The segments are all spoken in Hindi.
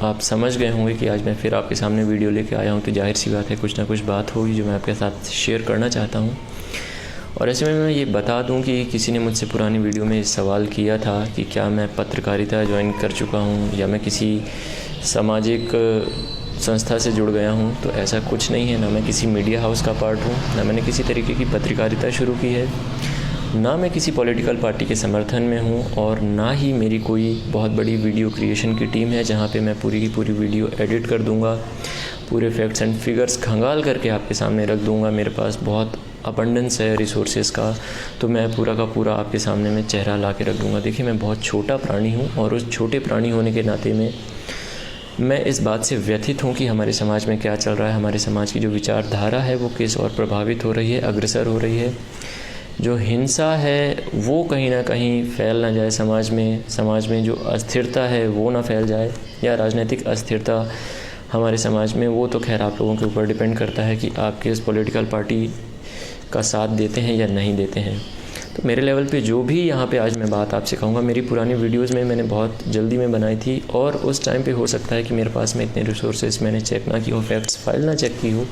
आप समझ गए होंगे कि आज मैं फिर आपके सामने वीडियो लेके आया हूँ, तो जाहिर सी बात है कुछ ना कुछ बात होगी जो मैं आपके साथ शेयर करना चाहता हूँ। और ऐसे में मैं ये बता दूँ कि किसी ने मुझसे पुरानी वीडियो में सवाल किया था कि क्या मैं पत्रकारिता ज्वाइन कर चुका हूँ या मैं किसी सामाजिक संस्था से जुड़ गया हूँ। तो ऐसा कुछ नहीं है, ना मैं किसी मीडिया हाउस का पार्ट हूँ, ना मैंने किसी तरीके की पत्रकारिता शुरू की है, ना मैं किसी पॉलिटिकल पार्टी के समर्थन में हूँ, और ना ही मेरी कोई बहुत बड़ी वीडियो क्रिएशन की टीम है जहाँ पे मैं पूरी की पूरी वीडियो एडिट कर दूँगा, पूरे फैक्ट्स एंड फिगर्स खंगाल करके आपके सामने रख दूँगा। मेरे पास बहुत अबंडेंस है रिसोर्सेज का, तो मैं पूरा का पूरा आपके सामने में चेहरा ला के रख दूँगा। देखिए, मैं बहुत छोटा प्राणी हूँ और उस छोटे प्राणी होने के नाते में मैं इस बात से व्यथित हूँ कि हमारे समाज में क्या चल रहा है, हमारे समाज की जो विचारधारा है वो किस और प्रभावित हो रही है, अग्रसर हो रही है। जो हिंसा है वो कहीं ना कहीं फैल ना जाए समाज में जो अस्थिरता है वो ना फैल जाए, या राजनीतिक अस्थिरता हमारे समाज में, वो तो खैर आप लोगों के ऊपर डिपेंड करता है कि आप किस पॉलिटिकल पार्टी का साथ देते हैं या नहीं देते हैं। तो मेरे लेवल पे जो भी यहाँ पे आज मैं बात आपसे कहूँगा, मेरी पुरानी वीडियोस में मैंने बहुत जल्दी में बनाई थी, और उस टाइम पे हो सकता है कि मेरे पास में इतने रिसोर्सेज मैंने चेक ना की हो, फैक्ट्स फाइल ना चेक की हो।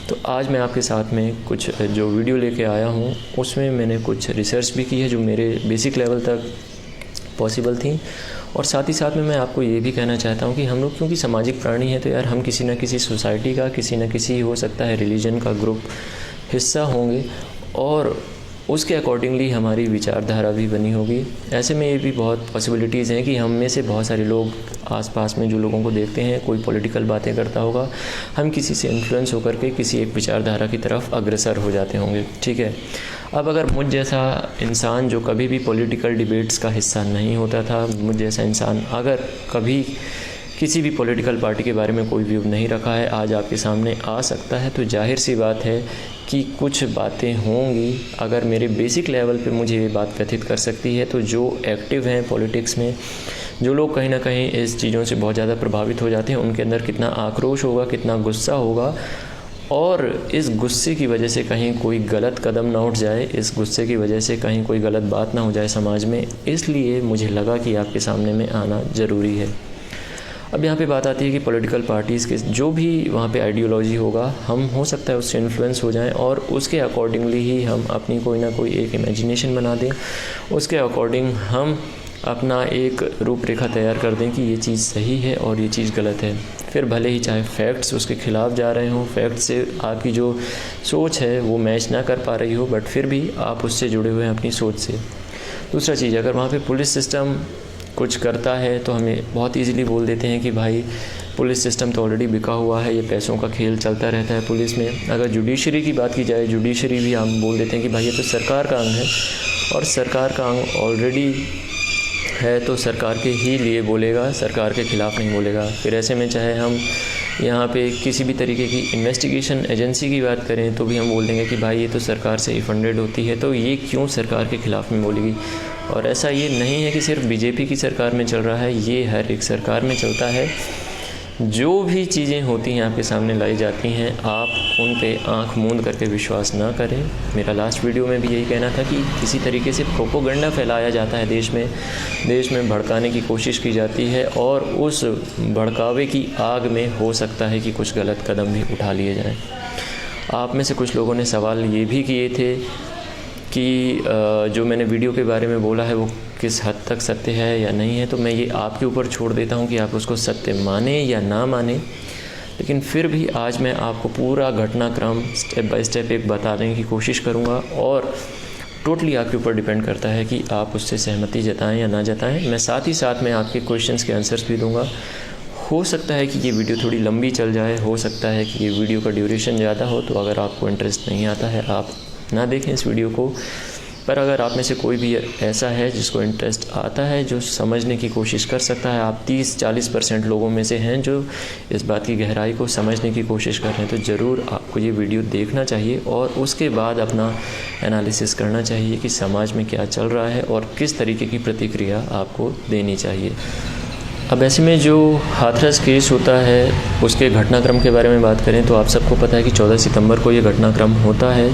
तो आज मैं आपके साथ में कुछ जो वीडियो लेके आया हूँ उसमें मैंने कुछ रिसर्च भी की है जो मेरे बेसिक लेवल तक पॉसिबल थी। और साथ ही साथ में मैं आपको ये भी कहना चाहता हूँ कि हम लोग क्योंकि सामाजिक प्राणी हैं, तो यार हम किसी न किसी सोसाइटी का, किसी न किसी हो सकता है रिलीजन का ग्रुप हिस्सा होंगे, और उसके अकॉर्डिंगली हमारी विचारधारा भी बनी होगी। ऐसे में ये भी बहुत पॉसिबिलिटीज़ हैं कि हम में से बहुत सारे लोग आसपास में जो लोगों को देखते हैं कोई पॉलिटिकल बातें करता होगा, हम किसी से इन्फ्लुएंस होकर के किसी एक विचारधारा की तरफ अग्रसर हो जाते होंगे। ठीक है, अब अगर मुझ जैसा इंसान जो कभी भी पॉलिटिकल डिबेट्स का हिस्सा नहीं होता था, मुझ जैसा इंसान अगर कभी किसी भी पॉलिटिकल पार्टी के बारे में कोई व्यू नहीं रखा है, आज आपके सामने आ सकता है, तो जाहिर सी बात है कि कुछ बातें होंगी। अगर मेरे बेसिक लेवल पे मुझे ये बात व्यथित कर सकती है, तो जो एक्टिव हैं पॉलिटिक्स में, जो लोग कहीं ना कहीं इस चीज़ों से बहुत ज़्यादा प्रभावित हो जाते हैं, उनके अंदर कितना आक्रोश होगा, कितना गुस्सा होगा, और इस गुस्से की वजह से कहीं कोई गलत कदम ना उठ जाए, इस गुस्से की वजह से कहीं कोई गलत बात ना हो जाए समाज में। इसलिए मुझे लगा कि आपके सामने में आना ज़रूरी है। अब यहाँ पे बात आती है कि पॉलिटिकल पार्टीज़ के जो भी वहाँ पे आइडियोलॉजी होगा, हम हो सकता है उससे इन्फ्लुएंस हो जाएं और उसके अकॉर्डिंगली ही हम अपनी कोई ना कोई एक इमेजिनेशन बना दें, उसके अकॉर्डिंग हम अपना एक रूपरेखा तैयार कर दें कि ये चीज़ सही है और ये चीज़ गलत है। फिर भले ही चाहे फैक्ट्स उसके ख़िलाफ़ जा रहे हों, फैक्ट्स से आपकी जो सोच है वो मैच ना कर पा रही हो, बट फिर भी आप उससे जुड़े हुए हैं अपनी सोच से। दूसरा चीज़, अगर वहाँ पे पुलिस सिस्टम कुछ करता है तो हमें बहुत इजीली बोल देते हैं कि भाई पुलिस सिस्टम तो ऑलरेडी बिका हुआ है, ये पैसों का खेल चलता रहता है पुलिस में। अगर जुडिशरी की बात की जाए, जुडिशरी भी हम बोल देते हैं कि भाई ये तो सरकार का अंग है, और सरकार का अंग ऑलरेडी है तो सरकार के ही लिए बोलेगा, सरकार के ख़िलाफ़ नहीं बोलेगा। फिर ऐसे में चाहे हम यहाँ पे किसी भी तरीके की इन्वेस्टिगेशन एजेंसी की बात करें तो भी हम बोल देंगे कि भाई ये तो सरकार से ही फंडेड होती है, तो ये क्यों सरकार के ख़िलाफ़ में बोलेगी। और ऐसा ये नहीं है कि सिर्फ बीजेपी की सरकार में चल रहा है, ये हर एक सरकार में चलता है। जो भी चीज़ें होती हैं आपके सामने लाई जाती हैं, आप उन पे आंख मूंद करके विश्वास ना करें। मेरा लास्ट वीडियो में भी यही कहना था कि किसी तरीके से प्रोपोगंडा फैलाया जाता है देश में भड़काने की कोशिश की जाती है, और उस भड़कावे की आग में हो सकता है कि कुछ गलत कदम भी उठा लिए जाएं। आप में से कुछ लोगों ने सवाल ये भी किए थे कि जो मैंने वीडियो के बारे में बोला है वो किस हद तक सत्य है या नहीं है, तो मैं ये आपके ऊपर छोड़ देता हूँ कि आप उसको सत्य माने या ना माने। लेकिन फिर भी आज मैं आपको पूरा घटनाक्रम स्टेप बाय स्टेप एक बताने की कोशिश करूँगा, और टोटली आपके ऊपर डिपेंड करता है कि आप उससे सहमति जताएं या ना जताएं। मैं साथ ही साथ में आपके क्वेश्चंस के आंसर्स भी दूंगा। हो सकता है कि ये वीडियो थोड़ी लंबी चल जाए, हो सकता है कि ये वीडियो का ड्यूरेशन ज़्यादा हो, तो अगर आपको इंटरेस्ट नहीं आता है आप ना देखें इस वीडियो को। पर अगर आप में से कोई भी ऐसा है जिसको इंटरेस्ट आता है, जो समझने की कोशिश कर सकता है, आप 30-40% लोगों में से हैं जो इस बात की गहराई को समझने की कोशिश कर रहे हैं, तो ज़रूर आपको ये वीडियो देखना चाहिए और उसके बाद अपना एनालिसिस करना चाहिए कि समाज में क्या चल रहा है और किस तरीके की प्रतिक्रिया आपको देनी चाहिए। अब ऐसे में जो हाथरस केस होता है उसके घटनाक्रम के बारे में बात करें तो आप सबको पता है कि 14 सितंबर को ये घटनाक्रम होता है,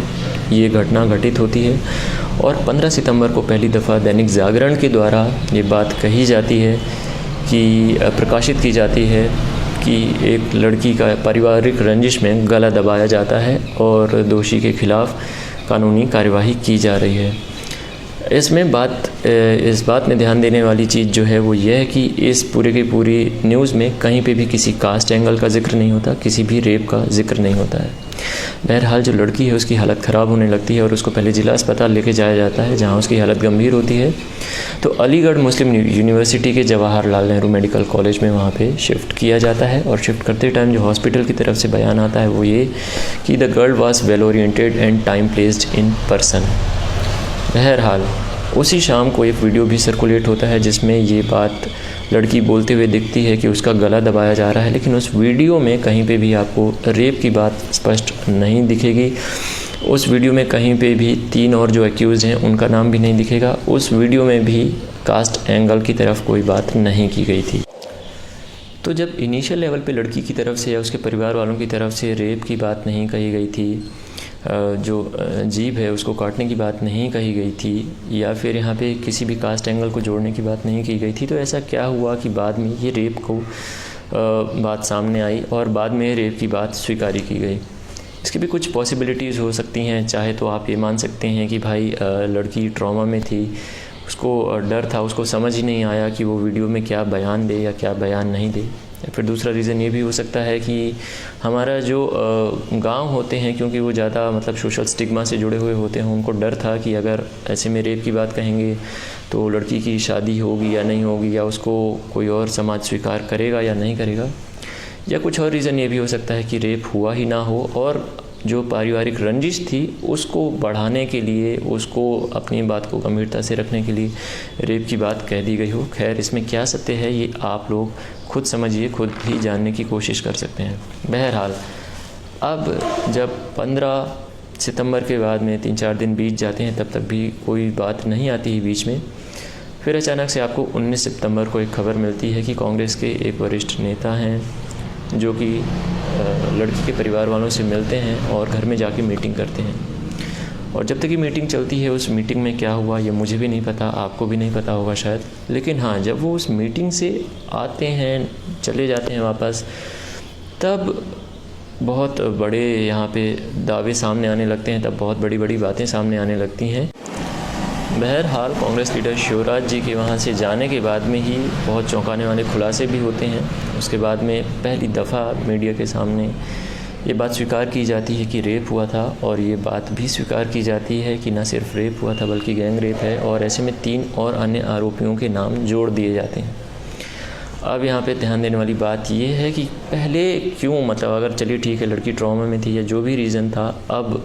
ये घटना घटित होती है, और 15 सितंबर को पहली दफ़ा दैनिक जागरण के द्वारा ये बात कही जाती है कि प्रकाशित की जाती है कि एक लड़की का पारिवारिक रंजिश में गला दबाया जाता है और दोषी के खिलाफ़ कानूनी कार्यवाही की जा रही है। इसमें इस बात में ध्यान देने वाली चीज़ जो है वो ये है कि इस पूरे की पूरी न्यूज़ में कहीं पे भी किसी कास्ट एंगल का जिक्र नहीं होता, किसी भी रेप का जिक्र नहीं होता है। बहरहाल जो लड़की है उसकी हालत ख़राब होने लगती है और उसको पहले ज़िला अस्पताल लेके जाया जाता है जहाँ उसकी हालत गंभीर होती है। तो अलीगढ़ मुस्लिम यूनिवर्सिटी के जवाहरलाल नेहरू मेडिकल कॉलेज में वहाँ पे शिफ्ट किया जाता है और शिफ्ट करते टाइम जो हॉस्पिटल की तरफ से बयान आता है वो ये कि the girl was well oriented and time placed in person. बहरहाल उसी शाम को एक वीडियो भी सर्कुलेट होता है जिसमें ये बात लड़की बोलते हुए दिखती है कि उसका गला दबाया जा रहा है, लेकिन उस वीडियो में कहीं पे भी आपको रेप की बात स्पष्ट नहीं दिखेगी। उस वीडियो में कहीं पे भी 3 और जो एक्यूज़ हैं उनका नाम भी नहीं दिखेगा। उस वीडियो में भी कास्ट एंगल की तरफ कोई बात नहीं की गई थी। तो जब इनिशियल लेवल पे लड़की की तरफ से या उसके परिवार वालों की तरफ से रेप की बात नहीं कही गई थी, जो जीभ है उसको काटने की बात नहीं कही गई थी, या फिर यहाँ पे किसी भी कास्ट एंगल को जोड़ने की बात नहीं की गई थी, तो ऐसा क्या हुआ कि बाद में ये रेप को बात सामने आई और बाद में रेप की बात स्वीकारी की गई। इसकी भी कुछ पॉसिबिलिटीज़ हो सकती हैं। चाहे तो आप ये मान सकते हैं कि भाई लड़की ट्रॉमा में थी, उसको डर था, उसको समझ ही नहीं आया कि वो वीडियो में क्या बयान दे या क्या बयान नहीं दे। या फिर दूसरा रीज़न ये भी हो सकता है कि हमारा जो गांव होते हैं, क्योंकि वो ज़्यादा मतलब सोशल स्टिग्मा से जुड़े हुए होते हैं, उनको डर था कि अगर ऐसे में रेप की बात कहेंगे तो लड़की की शादी होगी या नहीं होगी, या उसको कोई और समाज स्वीकार करेगा या नहीं करेगा। या कुछ और रीज़न ये भी हो सकता है कि रेप हुआ ही ना हो और जो पारिवारिक रंजिश थी उसको बढ़ाने के लिए, उसको अपनी बात को गंभीरता से रखने के लिए रेप की बात कह दी गई हो। खैर, इसमें क्या सत्य है ये आप लोग खुद समझिए, खुद ही जानने की कोशिश कर सकते हैं। बहरहाल अब जब 15 सितंबर के बाद में 3-4 दिन बीत जाते हैं, तब तक भी कोई बात नहीं आती है बीच में। फिर अचानक से आपको 19 सितंबर को एक खबर मिलती है कि कांग्रेस के एक वरिष्ठ नेता हैं जो कि लड़की के परिवार वालों से मिलते हैं और घर में जाके मीटिंग करते हैं। और जब तक ये मीटिंग चलती है, उस मीटिंग में क्या हुआ ये मुझे भी नहीं पता, आपको भी नहीं पता होगा शायद। लेकिन हाँ, जब वो उस मीटिंग से आते हैं, चले जाते हैं वापस, तब बहुत बड़े यहाँ पे दावे सामने आने लगते हैं, तब बहुत बड़ी बड़ी बातें सामने आने लगती हैं। बहरहाल कांग्रेस लीडर शिवराज जी के वहाँ से जाने के बाद में ही बहुत चौंकाने वाले खुलासे भी होते हैं। उसके बाद में पहली दफ़ा मीडिया के सामने ये बात स्वीकार की जाती है कि रेप हुआ था, और ये बात भी स्वीकार की जाती है कि न सिर्फ रेप हुआ था बल्कि गैंग रेप है, और ऐसे में 3 और अन्य आरोपियों के नाम जोड़ दिए जाते हैं। अब यहाँ पे ध्यान देने वाली बात ये है कि पहले क्यों, मतलब अगर चलिए ठीक है लड़की ट्रॉमा में थी या जो भी रीज़न था, अब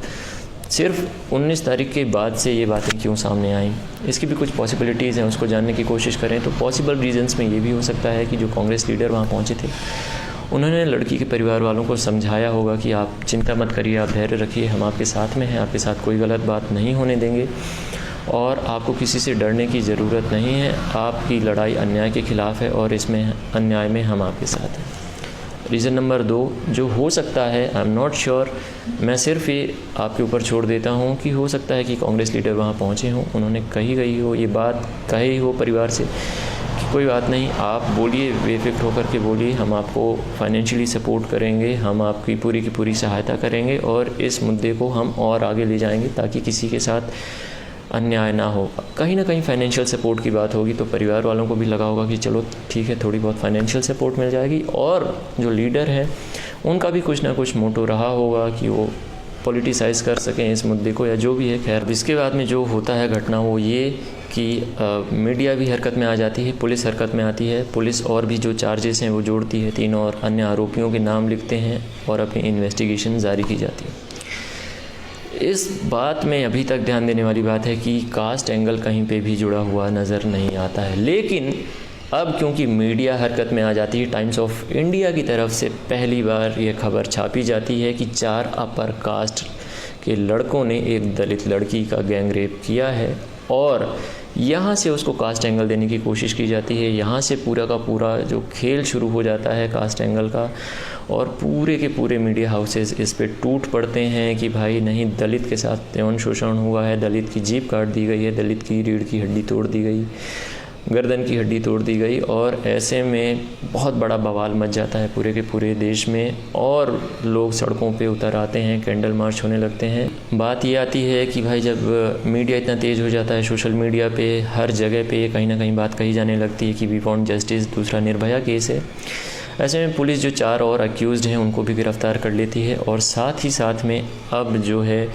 सिर्फ 19 तारीख के बाद से ये बातें क्यों सामने आई, इसकी भी कुछ पॉसिबिलिटीज़ हैं, उसको जानने की कोशिश करें तो पॉसिबल रीजंस में ये भी हो सकता है कि जो कांग्रेस लीडर वहाँ पहुँचे थे उन्होंने लड़की के परिवार वालों को समझाया होगा कि आप चिंता मत करिए, आप धैर्य रखिए, हम आपके साथ में हैं, आपके साथ कोई गलत बात नहीं होने देंगे और आपको किसी से डरने की ज़रूरत नहीं है। आपकी लड़ाई अन्याय के ख़िलाफ़ है और इसमें अन्याय में हम आपके साथ हैं। रीज़न नंबर 2 जो हो सकता है, आई एम नॉट श्योर, मैं सिर्फ ये आपके ऊपर छोड़ देता हूँ कि हो सकता है कि कांग्रेस लीडर वहाँ पहुँचे हों, उन्होंने कही गई हो ये बात, कही हो परिवार से कि कोई बात नहीं, आप बोलिए, बेफिक्र होकर के बोलिए, हम आपको फाइनेंशियली सपोर्ट करेंगे, हम आपकी पूरी की पूरी सहायता करेंगे और इस मुद्दे को हम और आगे ले जाएंगे ताकि किसी के साथ अन्याय ना हो। कहीं ना कहीं फाइनेंशियल सपोर्ट की बात होगी तो परिवार वालों को भी लगा होगा कि चलो ठीक है, थोड़ी बहुत फाइनेंशियल सपोर्ट मिल जाएगी, और जो लीडर है उनका भी कुछ ना कुछ मोटो रहा होगा कि वो पॉलिटिसाइज़ कर सकें इस मुद्दे को या जो भी है। खैर, इसके बाद में जो होता है घटना वो ये कि मीडिया भी हरकत में आ जाती है, पुलिस हरकत में आती है, पुलिस और भी जो चार्जेस हैं वो जोड़ती है, 3 और अन्य आरोपियों के नाम लिखते हैं और अपनी इन्वेस्टिगेशन जारी की जाती है। इस बात में अभी तक ध्यान देने वाली बात है कि कास्ट एंगल कहीं पे भी जुड़ा हुआ नज़र नहीं आता है, लेकिन अब क्योंकि मीडिया हरकत में आ जाती है, टाइम्स ऑफ इंडिया की तरफ से पहली बार ये खबर छापी जाती है कि 4 अपर कास्ट के लड़कों ने एक दलित लड़की का गैंग रेप किया है, और यहाँ से उसको कास्ट एंगल देने की कोशिश की जाती है। यहाँ से पूरा का पूरा जो खेल शुरू हो जाता है कास्ट एंगल का, और पूरे के पूरे मीडिया हाउसेस इस पे टूट पड़ते हैं कि भाई नहीं, दलित के साथ यौन शोषण हुआ है, दलित की जीभ काट दी गई है, दलित की रीढ़ की हड्डी तोड़ दी गई, गर्दन की हड्डी तोड़ दी गई। और ऐसे में बहुत बड़ा बवाल मच जाता है पूरे के पूरे देश में और लोग सड़कों पे उतर आते हैं, कैंडल मार्च होने लगते हैं। बात ये आती है कि भाई जब मीडिया इतना तेज़ हो जाता है, सोशल मीडिया पे हर जगह पे कहीं ना कहीं बात कही जाने लगती है कि वी वांट जस्टिस, दूसरा निर्भया केस है। ऐसे में पुलिस जो 4 और अक्यूज़्ड हैं उनको भी गिरफ़्तार कर लेती है। और साथ ही साथ में अब जो है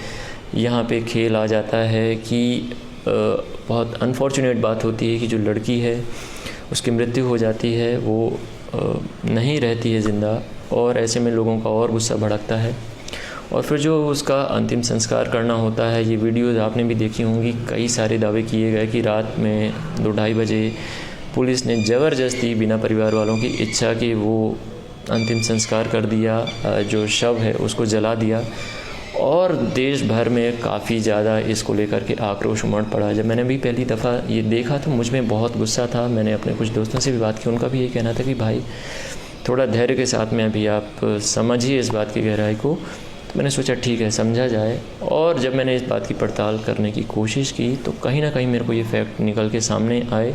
यहाँ पे खेल आ जाता है कि बहुत अनफॉर्चुनेट बात होती है कि जो लड़की है उसकी मृत्यु हो जाती है, वो नहीं रहती है ज़िंदा। और ऐसे में लोगों का और गुस्सा भड़कता है। और फिर जो उसका अंतिम संस्कार करना होता है, ये वीडियोज़ आपने भी देखी होंगी, कई सारे दावे किए गए कि रात में 2-2:30 बजे पुलिस ने ज़बरदस्ती बिना परिवार वालों की इच्छा के वो अंतिम संस्कार कर दिया, जो शव है उसको जला दिया। और देश भर में काफ़ी ज़्यादा इसको लेकर के आक्रोश उमड़ पड़ा। जब मैंने भी पहली दफ़ा ये देखा तो मुझ में बहुत गुस्सा था। मैंने अपने कुछ दोस्तों से भी बात की, उनका भी यही कहना था कि भाई थोड़ा धैर्य के साथ में अभी आप समझिए इस बात की गहराई को। तो मैंने सोचा ठीक है, समझा जाए। और जब मैंने इस बात की पड़ताल करने की कोशिश की तो कहीं ना कहीं मेरे को ये फैक्ट निकल के सामने आए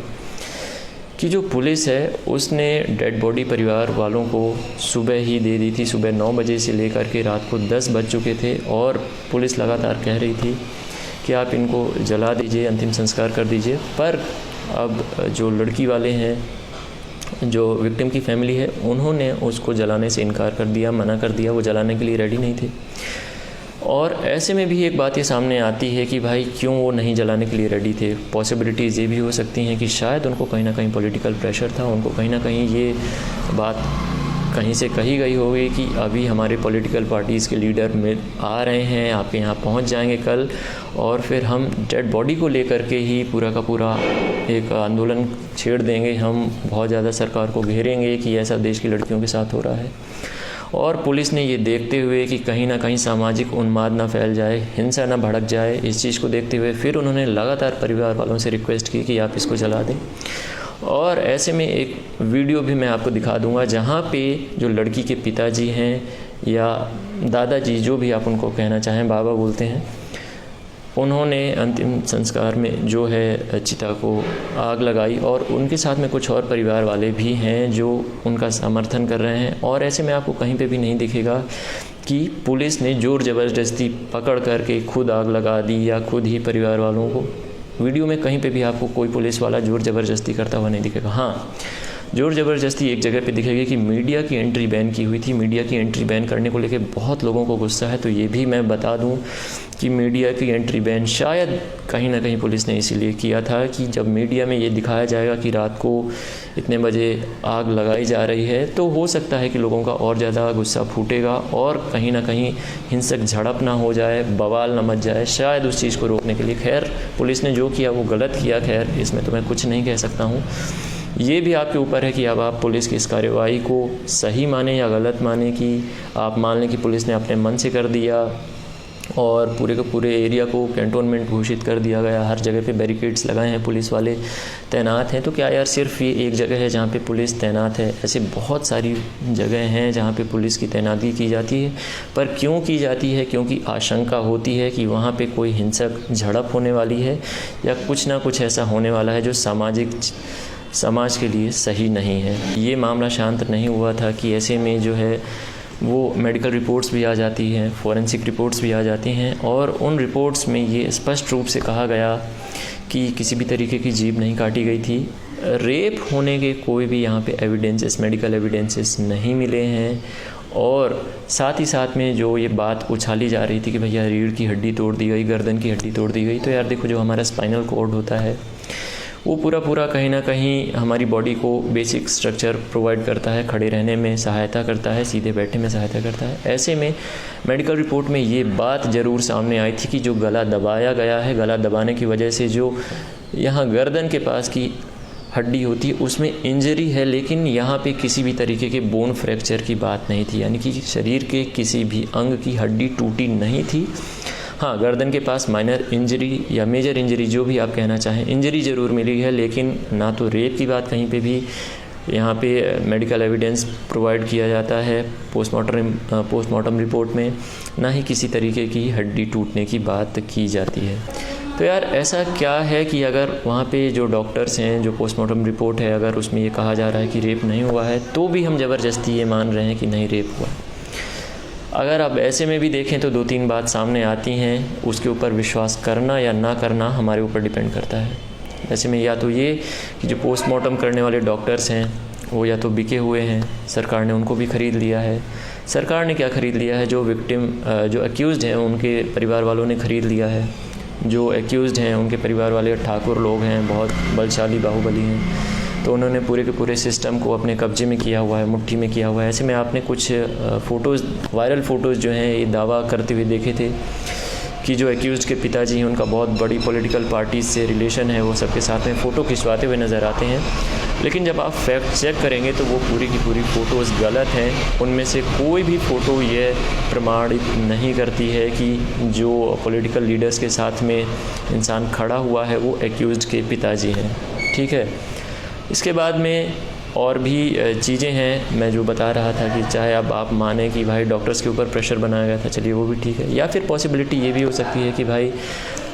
कि जो पुलिस है उसने डेड बॉडी परिवार वालों को सुबह ही दे दी थी। सुबह 9 बजे से लेकर के रात को 10 बज चुके थे और पुलिस लगातार कह रही थी कि आप इनको जला दीजिए, अंतिम संस्कार कर दीजिए। पर अब जो लड़की वाले हैं, जो विक्टिम की फैमिली है, उन्होंने उसको जलाने से इनकार कर दिया, मना कर दिया, वो जलाने के लिए रेडी नहीं थे। और ऐसे में भी एक बात ये सामने आती है कि भाई क्यों वो नहीं जलाने के लिए रेडी थे। पॉसिबिलिटीज़ ये भी हो सकती हैं कि शायद उनको कहीं ना कहीं पॉलिटिकल प्रेशर था, उनको कहीं ना कहीं ये बात कहीं से कही गई होगी कि अभी हमारे पॉलिटिकल पार्टीज़ के लीडर में आ रहे हैं, आपके यहाँ पहुँच जाएंगे कल, और फिर हम डेड बॉडी को लेकर के ही पूरा का पूरा एक आंदोलन छेड़ देंगे, हम बहुत ज़्यादा सरकार को घेरेंगे कि ऐसा देश की लड़कियों के साथ हो रहा है। और पुलिस ने ये देखते हुए कि कहीं ना कहीं सामाजिक उन्माद ना फैल जाए, हिंसा ना भड़क जाए, इस चीज़ को देखते हुए फिर उन्होंने लगातार परिवार वालों से रिक्वेस्ट की कि आप इसको जला दें। और ऐसे में एक वीडियो भी मैं आपको दिखा दूंगा जहाँ पे जो लड़की के पिताजी हैं या दादाजी, जो भी आप उनको कहना चाहें, बाबा बोलते हैं, उन्होंने अंतिम संस्कार में जो है चिता को आग लगाई। और उनके साथ में कुछ और परिवार वाले भी हैं जो उनका समर्थन कर रहे हैं। और ऐसे में आपको कहीं पे भी नहीं दिखेगा कि पुलिस ने ज़ोर ज़बरदस्ती पकड़ करके खुद आग लगा दी या खुद ही परिवार वालों को, वीडियो में कहीं पे भी आपको कोई पुलिस वाला ज़ोर ज़बरदस्ती करता हुआ नहीं दिखेगा। हाँ, ज़ोर ज़बरदस्ती एक जगह पे दिखेगी कि मीडिया की एंट्री बैन की हुई थी। मीडिया की एंट्री बैन करने को लेके बहुत लोगों को गुस्सा है, तो ये भी मैं बता दूं कि मीडिया की एंट्री बैन शायद कहीं ना कहीं पुलिस ने इसीलिए किया था कि जब मीडिया में ये दिखाया जाएगा कि रात को इतने बजे आग लगाई जा रही है, तो हो सकता है कि लोगों का और ज़्यादा गुस्सा फूटेगा और कहीं ना कहीं हिंसक झड़प ना हो जाए, बवाल ना मच जाए, शायद उस चीज़ को रोकने के लिए। खैर, पुलिस ने जो किया वो गलत किया, खैर इसमें तो मैं कुछ नहीं कह सकता हूँ। ये भी आपके ऊपर है कि अब आप पुलिस की इस कार्रवाई को सही माने या गलत माने। कि आप मान लें कि पुलिस ने अपने मन से कर दिया और पूरे के पूरे एरिया को कैंटोनमेंट घोषित कर दिया गया, हर जगह पे बैरिकेड्स लगाए हैं, पुलिस वाले तैनात हैं। तो क्या यार सिर्फ ये एक जगह है जहाँ पे पुलिस तैनात है? ऐसे बहुत सारी जगह हैं जहाँ पे पुलिस की तैनाती की जाती है। पर क्यों की जाती है? क्योंकि आशंका होती है कि वहाँ पे कोई हिंसक झड़प होने वाली है या कुछ ना कुछ ऐसा होने वाला है जो समाज के लिए सही नहीं है। ये मामला शांत नहीं हुआ था कि ऐसे में जो है वो मेडिकल रिपोर्ट्स भी आ जाती हैं, फॉरेंसिक रिपोर्ट्स भी आ जाती हैं और उन रिपोर्ट्स में ये स्पष्ट रूप से कहा गया कि किसी भी तरीके की जीभ नहीं काटी गई थी। रेप होने के कोई भी यहाँ पे एविडेंसेस, मेडिकल एविडेंसेस नहीं मिले हैं। और साथ ही साथ में जो ये बात उछाली जा रही थी कि भैया रीढ़ की हड्डी तोड़ दी गई, गर्दन की हड्डी तोड़ दी गई, तो यार देखो जो हमारा स्पाइनल कॉर्ड होता है वो पूरा कहीं ना कहीं हमारी बॉडी को बेसिक स्ट्रक्चर प्रोवाइड करता है, खड़े रहने में सहायता करता है, सीधे बैठने में सहायता करता है। ऐसे में मेडिकल रिपोर्ट में ये बात ज़रूर सामने आई थी कि जो गला दबाया गया है, गला दबाने की वजह से जो यहाँ गर्दन के पास की हड्डी होती है उसमें इंजरी है, लेकिन यहाँ पे किसी भी तरीके के बोन फ्रैक्चर की बात नहीं थी, यानी कि शरीर के किसी भी अंग की हड्डी टूटी नहीं थी। हाँ, गर्दन के पास माइनर इंजरी या मेजर इंजरी, जो भी आप कहना चाहें, इंजरी ज़रूर मिली है, लेकिन ना तो रेप की बात कहीं पे भी यहाँ पे मेडिकल एविडेंस प्रोवाइड किया जाता है पोस्टमार्टम रिपोर्ट में, ना ही किसी तरीके की हड्डी टूटने की बात की जाती है। तो यार ऐसा क्या है कि अगर वहाँ पे जो डॉक्टर्स हैं, जो पोस्टमार्टम रिपोर्ट है, अगर उसमें ये कहा जा रहा है कि रेप नहीं हुआ है, तो भी हम ज़बरदस्ती ये मान रहे हैं कि नहीं रेप हुआ। अगर आप ऐसे में भी देखें तो 2-3 बात सामने आती हैं, उसके ऊपर विश्वास करना या ना करना हमारे ऊपर डिपेंड करता है। ऐसे में या तो ये कि जो पोस्टमार्टम करने वाले डॉक्टर्स हैं वो या तो बिके हुए हैं, सरकार ने उनको भी ख़रीद लिया है। सरकार ने क्या ख़रीद लिया है, जो विक्टिम जो एक्यूज़्ड हैं उनके परिवार वालों ने ख़रीद लिया है। जो एक्यूज़्ड हैं उनके परिवार वाले ठाकुर लोग हैं, बहुत बलशाली बाहुबली हैं, तो उन्होंने पूरे के पूरे सिस्टम को अपने कब्जे में किया हुआ है, मुट्ठी में किया हुआ है। ऐसे में आपने कुछ फ़ोटोज़, वायरल फ़ोटोज़ जो हैं ये दावा करते हुए देखे थे कि जो एक्यूज़्ड के पिताजी हैं उनका बहुत बड़ी पॉलिटिकल पार्टीज़ से रिलेशन है, वो सबके साथ में फ़ोटो खिंचवाते हुए नज़र आते हैं। लेकिन जब आप फैक्ट चेक करेंगे तो वो पूरी की पूरी फ़ोटोज़ गलत हैं। उनमें से कोई भी फ़ोटो ये प्रमाणित नहीं करती है कि जो पॉलिटिकल लीडर्स के साथ में इंसान खड़ा हुआ है वो एक्यूज़्ड के पिताजी हैं। ठीक है, इसके बाद में और भी चीज़ें हैं मैं जो बता रहा था कि चाहे अब आप माने कि भाई डॉक्टर्स के ऊपर प्रेशर बनाया गया था, चलिए वो भी ठीक है, या फिर पॉसिबिलिटी ये भी हो सकती है कि भाई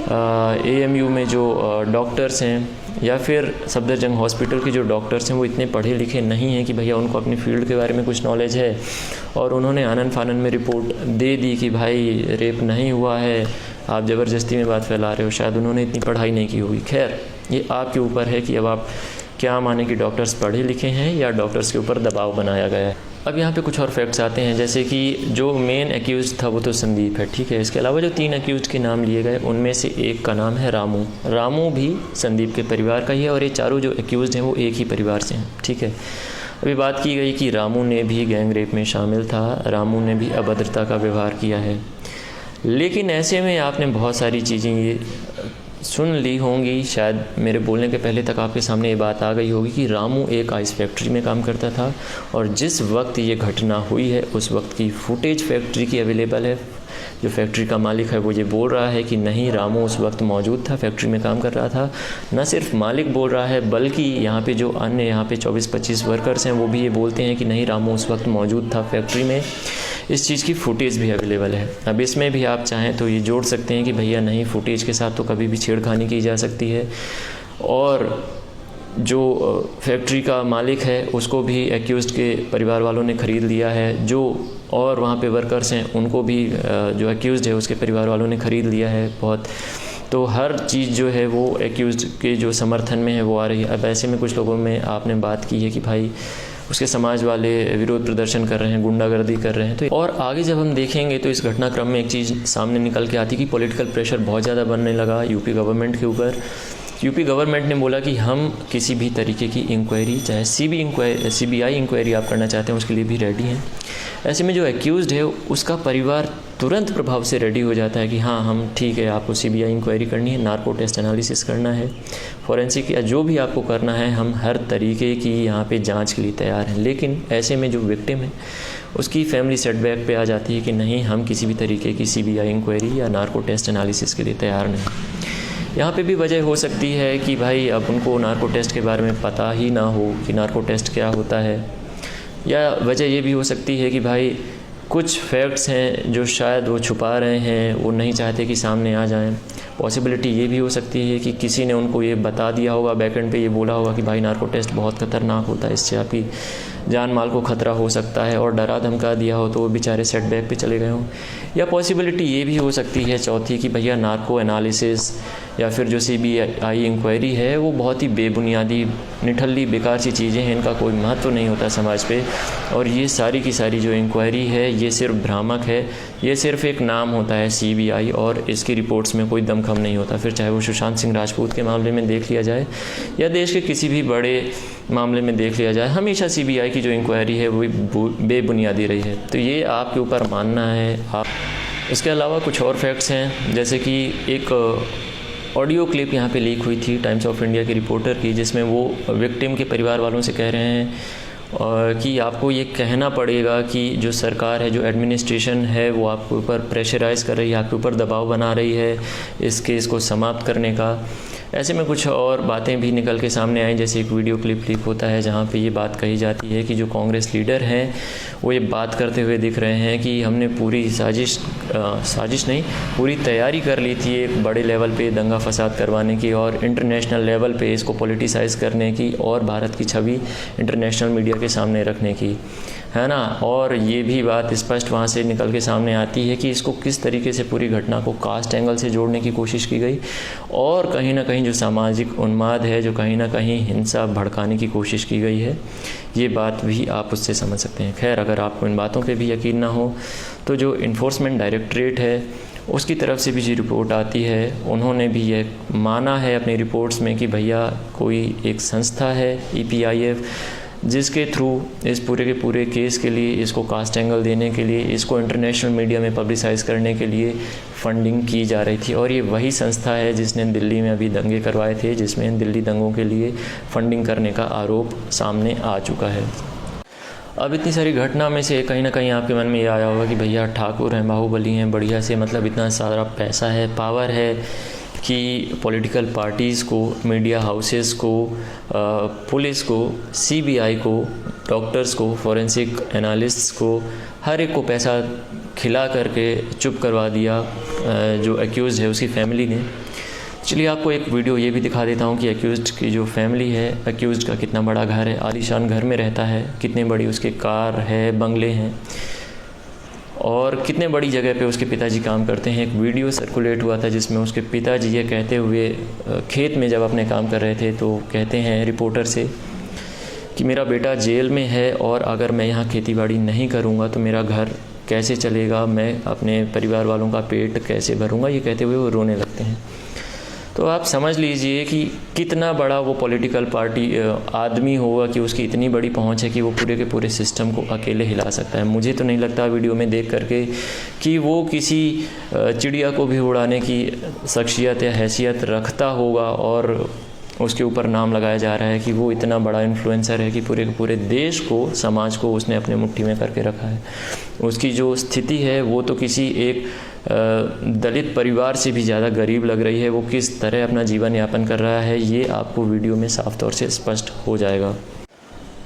AMU में जो डॉक्टर्स हैं या फिर सफदरजंग हॉस्पिटल के जो डॉक्टर्स हैं वो इतने पढ़े लिखे नहीं हैं कि भैया उनको अपनी फील्ड के बारे में कुछ नॉलेज है और उन्होंने आनन फानन में रिपोर्ट दे दी कि भाई रेप नहीं हुआ है, आप ज़बरदस्ती में बात फैला रहे हो। शायद उन्होंने इतनी पढ़ाई नहीं की होगी। खैर, ये आपके ऊपर है कि अब आप क्या माने कि डॉक्टर्स पढ़े लिखे हैं या डॉक्टर्स के ऊपर दबाव बनाया गया है। अब यहाँ पे कुछ और फैक्ट्स आते हैं, जैसे कि जो मेन एक्यूज़ था वो तो संदीप है। ठीक है, इसके अलावा जो 3 एक्यूज़ के नाम लिए गए उनमें से एक का नाम है रामू। रामू भी संदीप के परिवार का ही है और ये चारों जो एक्यूज़ हैं वो एक ही परिवार से हैं। ठीक है, अभी बात की गई कि रामू ने भी गैंग रेप में शामिल था, रामू ने भी अभद्रता का व्यवहार किया है। लेकिन ऐसे में आपने बहुत सारी चीज़ें ये सुन ली होंगी, शायद मेरे बोलने के पहले तक आपके सामने ये बात आ गई होगी कि रामू एक आइस फैक्ट्री में काम करता था और जिस वक्त ये घटना हुई है उस वक्त की फुटेज फैक्ट्री की अवेलेबल है। जो फैक्ट्री का मालिक है वो ये बोल रहा है कि नहीं, रामू उस वक्त मौजूद था, फैक्ट्री में काम कर रहा था। न सिर्फ मालिक बोल रहा है बल्कि यहाँ पे जो अन्य यहाँ पे 24-25 वर्कर्स हैं वो भी ये बोलते हैं कि नहीं, रामू उस वक्त मौजूद था फैक्ट्री में। इस चीज़ की फुटेज भी अवेलेबल है। अब इसमें भी आप चाहें तो ये जोड़ सकते हैं कि भैया नहीं, फुटेज के साथ तो कभी भी छेड़खानी की जा सकती है और जो फैक्ट्री का मालिक है उसको भी एक्यूज़्ड के परिवार वालों ने ख़रीद लिया है। जो और वहाँ पे वर्कर्स हैं उनको भी जो एक्यूज़्ड है उसके परिवार वालों ने ख़रीद लिया है बहुत। तो हर चीज़ जो है वो एक्यूज़्ड के जो समर्थन में है वो आ रही है। अब ऐसे में कुछ लोगों में आपने बात की है कि भाई उसके समाज वाले विरोध प्रदर्शन कर रहे हैं, गुंडागर्दी कर रहे हैं। तो और आगे जब हम देखेंगे तो इस घटनाक्रम में एक चीज़ सामने निकल के आती कि पॉलिटिकल प्रेशर बहुत ज़्यादा बनने लगा यूपी गवर्नमेंट के ऊपर। यूपी गवर्नमेंट ने बोला कि हम किसी भी तरीके की इंक्वायरी, चाहे CBI इंक्वायरी आप करना चाहते हैं उसके लिए भी रेडी हैं। ऐसे में जो एक्यूज़्ड है उसका परिवार तुरंत प्रभाव से रेडी हो जाता है कि हाँ, हम ठीक है, आपको CBI इंक्वायरी करनी है, नार्को टेस्ट एनालिसिस करना है, फॉरेंसिक या जो भी आपको करना है, हम हर तरीके की यहाँ पे जांच के लिए तैयार हैं। लेकिन ऐसे में जो विक्टिम है उसकी फैमिली सेटबैक पे आ जाती है कि नहीं, हम किसी भी तरीके की CBI इंक्वायरी या नार्को टेस्ट एनालिसिस के लिए तैयार नहीं। यहाँ पे भी वजह हो सकती है कि भाई अब उनको नार्को टेस्ट के बारे में पता ही ना हो कि नार्को टेस्ट क्या होता है, या वजह ये भी हो सकती है कि भाई कुछ फैक्ट्स हैं जो शायद वो छुपा रहे हैं, वो नहीं चाहते कि सामने आ जाएं। पॉसिबिलिटी ये भी हो सकती है कि किसी ने उनको ये बता दिया होगा, बैकएंड पे ये बोला होगा कि भाई नार्को टेस्ट बहुत ख़तरनाक होता है, इससे आपकी जान माल को ख़तरा हो सकता है, और डरा धमका दिया हो तो वो बेचारे सेटबैक पे चले गए हों। या पॉसिबिलिटी ये भी हो सकती है चौथी कि भैया नार्को एनालिसिस या फिर जो CBI इंक्वायरी है वो बहुत ही बेबुनियादी, निठल्ली, बेकार सी चीज़ें हैं, इनका कोई महत्व नहीं होता समाज पे, और ये सारी की सारी जो इंक्वायरी है ये सिर्फ भ्रामक है, ये सिर्फ एक नाम होता है CBI, और इसकी रिपोर्ट्स में कोई दमखम नहीं होता। फिर चाहे वो सुशांत सिंह राजपूत के मामले में देख लिया जाए या देश के किसी भी बड़े मामले में देख लिया जाए, हमेशा CBI की जो इंक्वायरी है वो बेबुनियादी रही है। तो ये आपके ऊपर मानना है आप। इसके अलावा कुछ और फैक्ट्स हैं, जैसे कि एक ऑडियो क्लिप यहाँ पे लीक हुई थी टाइम्स ऑफ इंडिया के रिपोर्टर की, जिसमें वो विक्टिम के परिवार वालों से कह रहे हैं कि आपको ये कहना पड़ेगा कि जो सरकार है, जो एडमिनिस्ट्रेशन है, वो आपके ऊपर प्रेशराइज़ कर रही है, आपके ऊपर दबाव बना रही है इस केस को समाप्त करने का। ऐसे में कुछ और बातें भी निकल के सामने आई, जैसे एक वीडियो क्लिप लीक होता है जहाँ पे ये बात कही जाती है कि जो कांग्रेस लीडर हैं वो ये बात करते हुए दिख रहे हैं कि हमने पूरी साजिश नहीं, पूरी तैयारी कर ली थी एक बड़े लेवल पे दंगा फसाद करवाने की और इंटरनेशनल लेवल पे इसको पॉलिटिसाइज़ करने की और भारत की छवि इंटरनेशनल मीडिया के सामने रखने की, है ना। और ये भी बात स्पष्ट वहाँ से निकल के सामने आती है कि इसको किस तरीके से पूरी घटना को कास्ट एंगल से जोड़ने की कोशिश की गई और कहीं ना कहीं जो सामाजिक उन्माद है, जो कहीं ना कहीं हिंसा भड़काने की कोशिश की गई है, ये बात भी आप उससे समझ सकते हैं। खैर, अगर आपको इन बातों पे भी यकीन ना हो तो जो इन्फोर्समेंट डायरेक्टरेट है उसकी तरफ से भी जो रिपोर्ट आती है, उन्होंने भी ये माना है अपनी रिपोर्ट्स में कि भैया कोई एक संस्था है EPIF जिसके थ्रू इस पूरे के पूरे केस के लिए, इसको कास्ट एंगल देने के लिए, इसको इंटरनेशनल मीडिया में पब्लिसाइज़ करने के लिए फंडिंग की जा रही थी। और ये वही संस्था है जिसने दिल्ली में अभी दंगे करवाए थे, जिसमें दिल्ली दंगों के लिए फंडिंग करने का आरोप सामने आ चुका है। अब इतनी सारी घटना में से कहीं ना कहीं आपके मन में ये आया होगा कि भैया ठाकुर हैं, बाहुबली हैं, बढ़िया से, मतलब इतना सारा पैसा है, पावर है कि पॉलिटिकल पार्टीज़ को, मीडिया हाउसेस को, पुलिस को, CBI को, डॉक्टर्स को, फॉरेंसिक एनालिस्ट्स को, हर एक को पैसा खिला करके चुप करवा दिया जो एक्यूज़ है उसकी फैमिली ने। चलिए आपको एक वीडियो ये भी दिखा देता हूँ कि एक्यूज़्ड की जो फैमिली है, एक्यूज़्ड का कितना बड़ा घर है, आलीशान घर में रहता है, कितने बड़ी उसके कार है, बंगले हैं और कितने बड़ी जगह पे उसके पिताजी काम करते हैं। एक वीडियो सर्कुलेट हुआ था जिसमें उसके पिताजी ये कहते हुए खेत में जब अपने काम कर रहे थे तो कहते हैं रिपोर्टर से कि मेरा बेटा जेल में है और अगर मैं यहाँ खेतीबाड़ी नहीं करूँगा तो मेरा घर कैसे चलेगा, मैं अपने परिवार वालों का पेट कैसे भरूँगा, ये कहते हुए वो रोने लगते हैं। तो आप समझ लीजिए कि कितना बड़ा वो पॉलिटिकल पार्टी आदमी होगा कि उसकी इतनी बड़ी पहुंच है कि वो पूरे के पूरे सिस्टम को अकेले हिला सकता है। मुझे तो नहीं लगता वीडियो में देख करके कि वो किसी चिड़िया को भी उड़ाने की शख्सियत या हैसियत रखता होगा और उसके ऊपर नाम लगाया जा रहा है कि वो इतना बड़ा इन्फ्लुएंसर है कि पूरे के पूरे देश को, समाज को उसने अपने मुट्ठी में करके रखा है। उसकी जो स्थिति है वो तो किसी एक दलित परिवार से भी ज़्यादा गरीब लग रही है। वो किस तरह अपना जीवन यापन कर रहा है ये आपको वीडियो में साफ तौर से स्पष्ट हो जाएगा।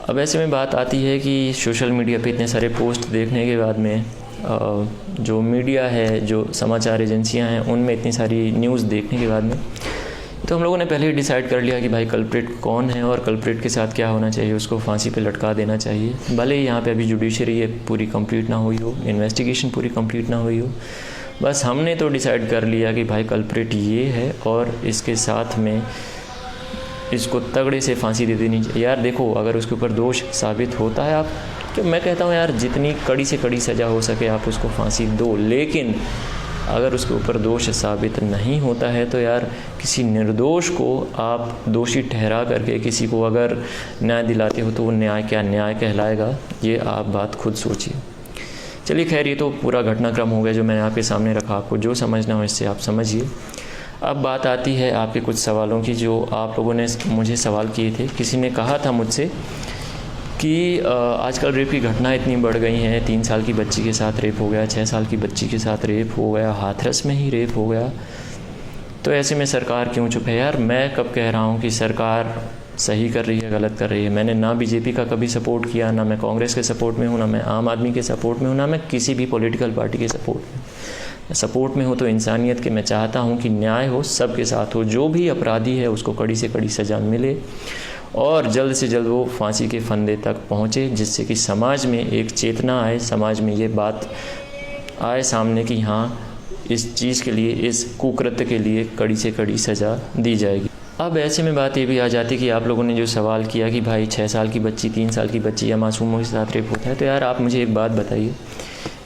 अब ऐसे में बात आती है कि सोशल मीडिया पे इतने सारे पोस्ट देखने के बाद में जो मीडिया है, जो समाचार एजेंसियां हैं, उनमें इतनी सारी न्यूज़ देखने के बाद में तो हम लोगों ने पहले ही डिसाइड कर लिया कि भाई कल्प्रिट कौन है और कल्प्रिट के साथ क्या होना चाहिए, उसको फांसी पे लटका देना चाहिए। भले ही यहाँ पे अभी जुडिशरी ये पूरी कंप्लीट ना हुई हो, इन्वेस्टिगेशन पूरी कंप्लीट ना हुई हो, बस हमने तो डिसाइड कर लिया कि भाई कल्प्रिट ये है और इसके साथ में इसको तगड़े से फांसी दे देनी चाहिए। यार देखो, अगर उसके ऊपर दोष साबित होता है, आप तो मैं कहता हूँ यार जितनी कड़ी से कड़ी सज़ा हो सके आप उसको फांसी दो, लेकिन अगर उसके ऊपर दोष साबित नहीं होता है तो यार किसी निर्दोष को आप दोषी ठहरा करके किसी को अगर न्याय दिलाते हो तो वो न्याय क्या न्याय कहलाएगा, ये आप बात खुद सोचिए। चलिए खैर, ये तो पूरा घटनाक्रम हो गया जो मैंने आपके सामने रखा। आपको जो समझना हो इससे आप समझिए। अब बात आती है आपके कुछ सवालों की जो आप लोगों ने मुझे सवाल किए थे। किसी ने कहा था मुझसे कि आजकल रेप की घटनाएं इतनी बढ़ गई हैं, 3 साल की बच्ची के साथ रेप हो गया, 6 साल की बच्ची के साथ रेप हो गया, हाथरस में ही रेप हो गया, तो ऐसे में सरकार क्यों चुप है। यार मैं कब कह रहा हूँ कि सरकार सही कर रही है, गलत कर रही है। मैंने ना बीजेपी का कभी सपोर्ट किया, ना मैं कांग्रेस के सपोर्ट में हूँ, ना मैं आम आदमी के सपोर्ट में हूँ, ना मैं किसी भी पॉलिटिकल पार्टी के सपोर्ट में हूँ। तो इंसानियत के मैं चाहता हूँ कि न्याय हो, सबके साथ हो, जो भी अपराधी है उसको कड़ी से कड़ी सज़ा मिले और जल्द से जल्द वो फांसी के फंदे तक पहुँचे, जिससे कि समाज में एक चेतना आए, समाज में ये बात आए सामने कि हाँ इस चीज़ के लिए, इस कुकृत्य के लिए कड़ी से कड़ी सज़ा दी जाएगी। अब ऐसे में बात ये भी आ जाती कि आप लोगों ने जो सवाल किया कि भाई 6 साल की बच्ची, 3 साल की बच्ची या मासूमों के साथ रेप होता है, तो यार आप मुझे एक बात बताइए,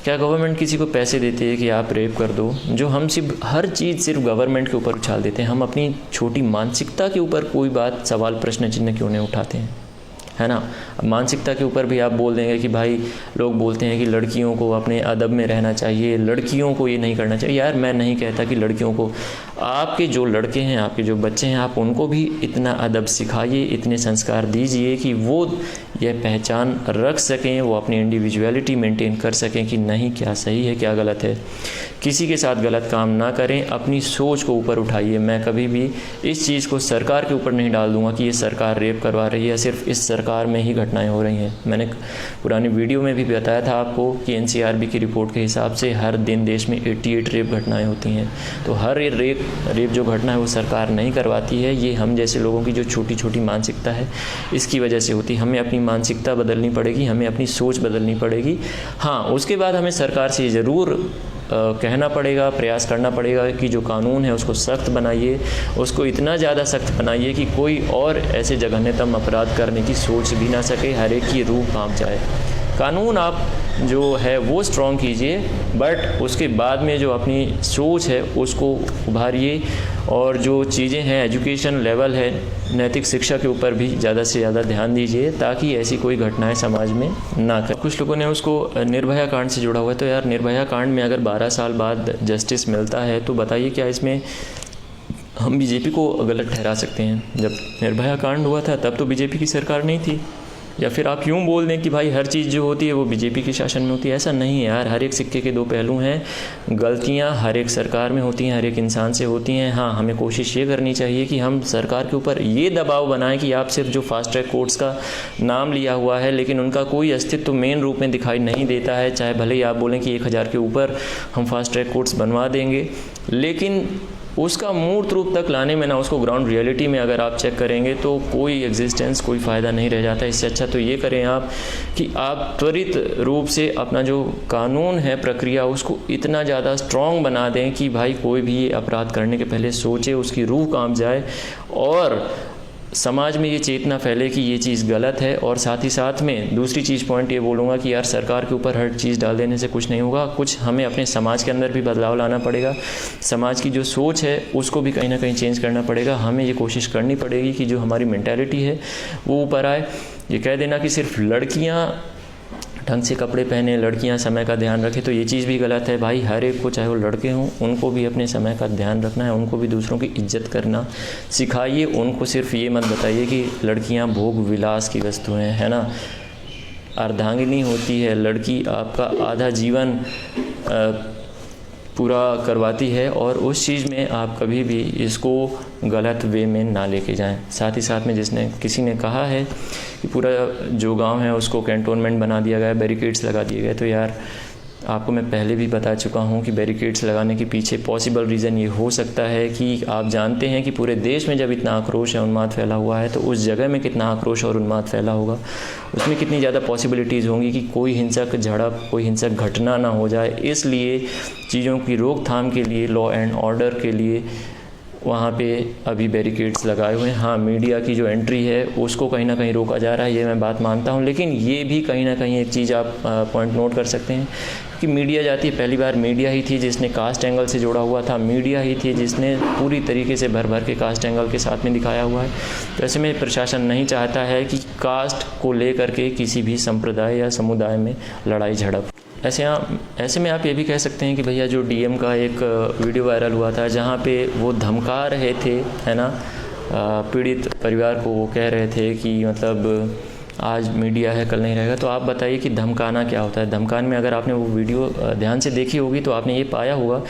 क्या गवर्नमेंट किसी को पैसे देती है कि आप रेप कर दो? जो हम सिर्फ हर चीज़ सिर्फ गवर्नमेंट के ऊपर उछाल देते हैं, हम अपनी छोटी मानसिकता के ऊपर कोई बात, सवाल, प्रश्न चिन्ह क्यों नहीं उठाते हैं, है ना। अब मानसिकता के ऊपर भी आप बोल देंगे कि भाई लोग बोलते हैं कि लड़कियों को अपने अदब में रहना चाहिए, लड़कियों को ये नहीं करना चाहिए। यार मैं नहीं कहता कि लड़कियों को आपके जो लड़के हैं, आपके जो बच्चे हैं, आप उनको भी इतना अदब सिखाइए, इतने संस्कार दीजिए कि वो यह पहचान रख सकें, वो अपनी इंडिविजुअलिटी मेंटेन कर सकें कि नहीं क्या सही है क्या गलत है। किसी के साथ गलत काम ना करें, अपनी सोच को ऊपर उठाइए। मैं कभी भी इस चीज़ को सरकार के ऊपर नहीं डाल दूंगा कि ये सरकार रेप करवा रही है, सिर्फ इस सरकार में ही घटनाएं हो रही हैं। मैंने पुरानी वीडियो में भी बताया था आपको कि एनसीआरबी की रिपोर्ट के हिसाब से हर दिन देश में 88 रेप घटनाएं होती हैं। तो हर रेप जो घटना है वो सरकार नहीं करवाती है, ये हम जैसे लोगों की जो छोटी छोटी मानसिकता है इसकी वजह से होती है। हमें अपनी मानसिकता बदलनी पड़ेगी, हमें अपनी सोच बदलनी पड़ेगी। हाँ, उसके बाद हमें सरकार से ज़रूर कहना पड़ेगा, प्रयास करना पड़ेगा कि जो कानून है उसको सख्त बनाइए, उसको इतना ज़्यादा सख्त बनाइए कि कोई और ऐसे जघन्यतम अपराध करने की सोच भी ना सके, हर एक की रूह कांप जाए। कानून आप जो है वो स्ट्रॉन्ग कीजिए, बट उसके बाद में जो अपनी सोच है उसको उभारिए, और जो चीज़ें हैं एजुकेशन लेवल है, नैतिक शिक्षा के ऊपर भी ज़्यादा से ज़्यादा ध्यान दीजिए ताकि ऐसी कोई घटनाएं समाज में ना करें। कुछ लोगों ने उसको निर्भया कांड से जुड़ा हुआ है, तो यार निर्भया कांड में अगर 12 साल बाद जस्टिस मिलता है तो बताइए क्या इसमें हम बीजेपी को गलत ठहरा सकते हैं? जब निर्भया कांड हुआ था तब तो बीजेपी की सरकार नहीं थी। या फिर आप यूँ बोल दें कि भाई हर चीज़ जो होती है वो बीजेपी के शासन में होती है, ऐसा नहीं है यार। हर एक सिक्के के दो पहलू हैं। गलतियां हर एक सरकार में होती हैं, हर एक इंसान से होती हैं। हाँ, हमें कोशिश ये करनी चाहिए कि हम सरकार के ऊपर ये दबाव बनाएं कि आप सिर्फ जो फास्ट ट्रैक कोर्ट्स का नाम लिया हुआ है लेकिन उनका कोई अस्तित्व मेन रूप में दिखाई नहीं देता है, चाहे भले ही आप बोलें कि 1000 के ऊपर हम फास्ट ट्रैक कोर्ट्स बनवा देंगे, लेकिन उसका मूर्त रूप तक लाने में ना, उसको ग्राउंड रियलिटी में अगर आप चेक करेंगे तो कोई एग्जिस्टेंस, कोई फ़ायदा नहीं रह जाता। इससे अच्छा तो ये करें आप कि आप त्वरित रूप से अपना जो कानून है, प्रक्रिया, उसको इतना ज़्यादा स्ट्रॉन्ग बना दें कि भाई कोई भी ये अपराध करने के पहले सोचे, उसकी रूह कांप जाए और समाज में ये चेतना फैले कि ये चीज़ गलत है। और साथ ही साथ में दूसरी चीज़ पॉइंट ये बोलूँगा कि यार सरकार के ऊपर हर चीज़ डाल देने से कुछ नहीं होगा, कुछ हमें अपने समाज के अंदर भी बदलाव लाना पड़ेगा। समाज की जो सोच है उसको भी कहीं ना कहीं चेंज करना पड़ेगा। हमें ये कोशिश करनी पड़ेगी कि जो हमारी मेंटालिटी है वो ऊपर आए। ये कह देना कि सिर्फ लड़कियाँ ढंग से कपड़े पहने, लड़कियां समय का ध्यान रखें, तो ये चीज़ भी गलत है भाई। हर एक को, चाहे वो लड़के हों, उनको भी अपने समय का ध्यान रखना है, उनको भी दूसरों की इज्जत करना सिखाइए। उनको सिर्फ ये मत बताइए कि लड़कियां भोग विलास की वस्तुएं हैं, है ना। अर्धांगिनी होती है लड़की, आपका आधा जीवन पूरा करवाती है, और उस चीज़ में आप कभी भी इसको गलत वे में ना लेके जाएं। साथ ही साथ में किसी ने कहा है कि पूरा जो गांव है उसको कैंटोनमेंट बना दिया गया, बैरिकेड्स लगा दिए गए, तो यार आपको मैं पहले भी बता चुका हूं कि बैरिकेड्स लगाने के पीछे पॉसिबल रीज़न ये हो सकता है कि आप जानते हैं कि पूरे देश में जब इतना आक्रोश है, उन्माद फैला हुआ है, तो उस जगह में कितना आक्रोश और उन्माद फैला होगा, उसमें कितनी ज़्यादा पॉसिबिलिटीज़ होंगी कि कोई हिंसक झड़प, कोई हिंसक घटना ना हो जाए। इसलिए चीज़ों की रोकथाम के लिए, लॉ एंड ऑर्डर के लिए वहाँ पे अभी बैरिकेड्स लगाए हुए हैं। हाँ, मीडिया की जो एंट्री है उसको कहीं ना कहीं रोका जा रहा है, ये मैं बात मानता हूँ, लेकिन ये भी कहीं ना कहीं एक चीज़ आप पॉइंट नोट कर सकते हैं कि मीडिया जाती है, पहली बार मीडिया ही थी जिसने कास्ट एंगल से जोड़ा हुआ था, मीडिया ही थी जिसने पूरी तरीके से भर के कास्ट एंगल के साथ में दिखाया हुआ है। तो ऐसे में प्रशासन नहीं चाहता है कि कास्ट को लेकर के किसी भी संप्रदाय या समुदाय में लड़ाई झड़प। ऐसे में आप ये भी कह सकते हैं कि भैया जो डीएम का एक वीडियो वायरल हुआ था जहाँ पे वो धमका रहे थे, है ना, पीड़ित परिवार को, वो कह रहे थे कि मतलब आज मीडिया है कल नहीं रहेगा। तो आप बताइए कि धमकाना क्या होता है। धमकाने में अगर आपने वो वीडियो ध्यान से देखी होगी तो आपने ये पाया होगा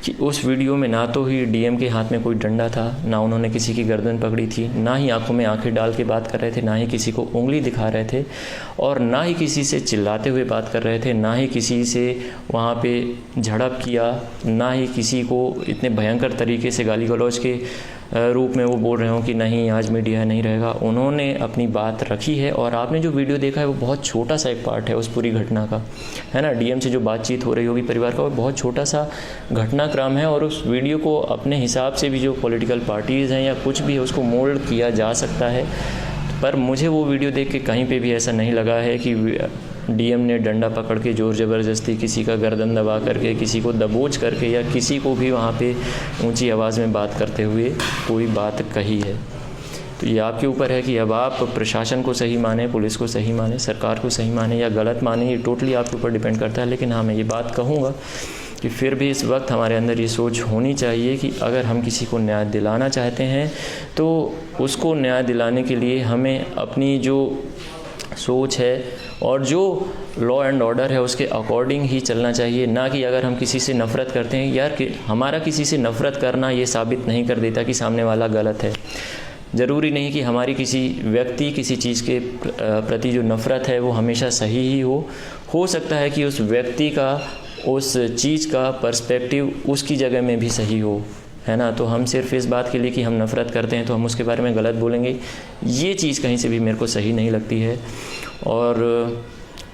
कि उस वीडियो में ना तो ही डीएम के हाथ में कोई डंडा था, ना उन्होंने किसी की गर्दन पकड़ी थी, ना ही आंखों में आंखें डाल के बात कर रहे थे, ना ही किसी को उंगली दिखा रहे थे, और ना ही किसी से चिल्लाते हुए बात कर रहे थे, ना ही किसी से वहाँ पे झड़प किया, ना ही किसी को इतने भयंकर तरीके से गाली गलौज के रूप में वो बोल रहे हो कि नहीं आज मीडिया नहीं रहेगा। उन्होंने अपनी बात रखी है, और आपने जो वीडियो देखा है वो बहुत छोटा सा एक पार्ट है उस पूरी घटना का, है ना। डीएम से जो बातचीत हो रही होगी परिवार का, वो बहुत छोटा सा घटनाक्रम है, और उस वीडियो को अपने हिसाब से भी जो पॉलिटिकल पार्टीज़ हैं या कुछ भी है उसको मोल्ड किया जा सकता है। पर मुझे वो वीडियो देख के कहीं पे भी ऐसा नहीं लगा है कि डीएम ने डंडा पकड़ के ज़ोर ज़बरदस्ती किसी का गर्दन दबा करके, किसी को दबोच करके, या किसी को भी वहाँ पे ऊंची आवाज़ में बात करते हुए कोई बात कही है। तो ये आपके ऊपर है कि अब आप प्रशासन को सही माने, पुलिस को सही माने, सरकार को सही माने या गलत माने, ये टोटली आपके ऊपर डिपेंड करता है। लेकिन हाँ, मैं ये बात कहूँगा कि फिर भी इस वक्त हमारे अंदर ये सोच होनी चाहिए कि अगर हम किसी को न्याय दिलाना चाहते हैं तो उसको न्याय दिलाने के लिए हमें अपनी जो सोच है और जो लॉ एंड ऑर्डर है उसके अकॉर्डिंग ही चलना चाहिए, ना कि अगर हम किसी से नफ़रत करते हैं यार कि हमारा किसी से नफ़रत करना ये साबित नहीं कर देता कि सामने वाला गलत है। ज़रूरी नहीं कि हमारी किसी व्यक्ति किसी चीज़ के प्रति जो नफ़रत है वो हमेशा सही ही हो सकता है कि उस व्यक्ति का उस चीज़ का पर्सपेक्टिव उसकी जगह में भी सही हो, है ना। तो हम सिर्फ इस बात के लिए कि हम नफ़रत करते हैं तो हम उसके बारे में गलत बोलेंगे, ये चीज़ कहीं से भी मेरे को सही नहीं लगती है। और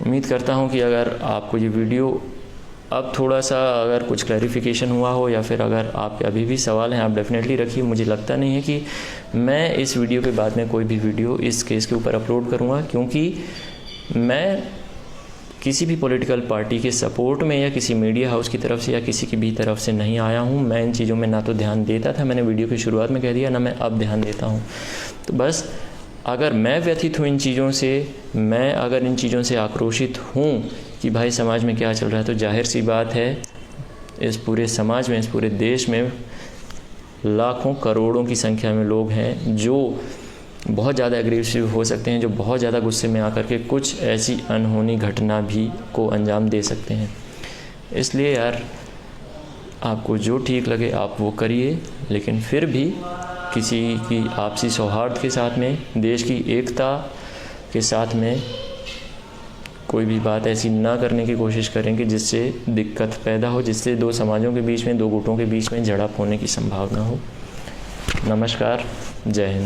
उम्मीद करता हूँ कि अगर आपको ये वीडियो अब थोड़ा सा अगर कुछ क्लैरिफिकेशन हुआ हो या फिर अगर आपके अभी भी सवाल हैं आप डेफिनेटली रखिए। मुझे लगता नहीं है कि मैं इस वीडियो के बाद में कोई भी वीडियो इस केस के ऊपर अपलोड करूँगा, क्योंकि मैं किसी भी पॉलिटिकल पार्टी के सपोर्ट में या किसी मीडिया हाउस की तरफ से या किसी की भी तरफ से नहीं आया हूँ। मैं इन चीज़ों में ना तो ध्यान देता था, मैंने वीडियो की शुरुआत में कह दिया, ना मैं अब ध्यान देता हूँ। तो बस अगर मैं व्यथित हूँ इन चीज़ों से, मैं अगर इन चीज़ों से आक्रोशित हूँ कि भाई समाज में क्या चल रहा है, तो जाहिर सी बात है इस पूरे समाज में, इस पूरे देश में लाखों करोड़ों की संख्या में लोग हैं जो बहुत ज़्यादा एग्रेसिव हो सकते हैं, जो बहुत ज़्यादा गुस्से में आकर के कुछ ऐसी अनहोनी घटना भी को अंजाम दे सकते हैं। इसलिए यार आपको जो ठीक लगे आप वो करिए, लेकिन फिर भी किसी की आपसी सौहार्द के साथ में, देश की एकता के साथ में कोई भी बात ऐसी ना करने की कोशिश करें कि जिससे दिक्कत पैदा हो, जिससे दो समाजों के बीच में, दो गुटों के बीच में झड़प होने की संभावना हो। नमस्कार, जय हिंद।